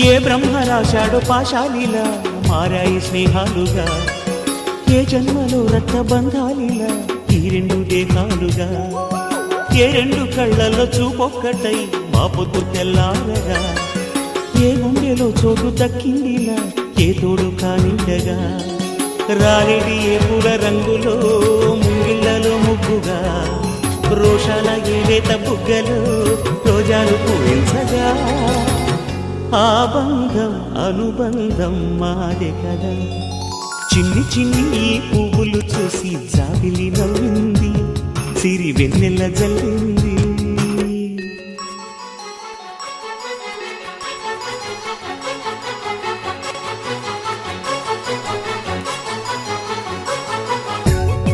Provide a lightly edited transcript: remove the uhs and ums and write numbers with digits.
ఏ బ్రహ్మ రాశాడో పాశాలిలా మారాయి స్నేహాలుగా, ఏ జన్మలో రక్త బంధాలిలా ఈ రెండు దేహాలుగా, ఏ రెండు కళ్ళల్లో చూపొక్కటై మా పొద్దు తెల్లారగా, ఏ గుండెలో చోటు దక్కిందిలా ఏ తోడు కానిండగా, రాలేడి ఏ పూల రంగులో ముంగిళ్ళలో ముగ్గుగా, రోషాల ఏలేత బుగ్గలు రోజాలు పూయించగా, ఆ బంధం అనుబంధం మాదే కదా. చిన్ని చిన్ని ఈ పువ్వులు చూసి జాబిలి నవ్వింది, సిరి వెన్నెల జల్లి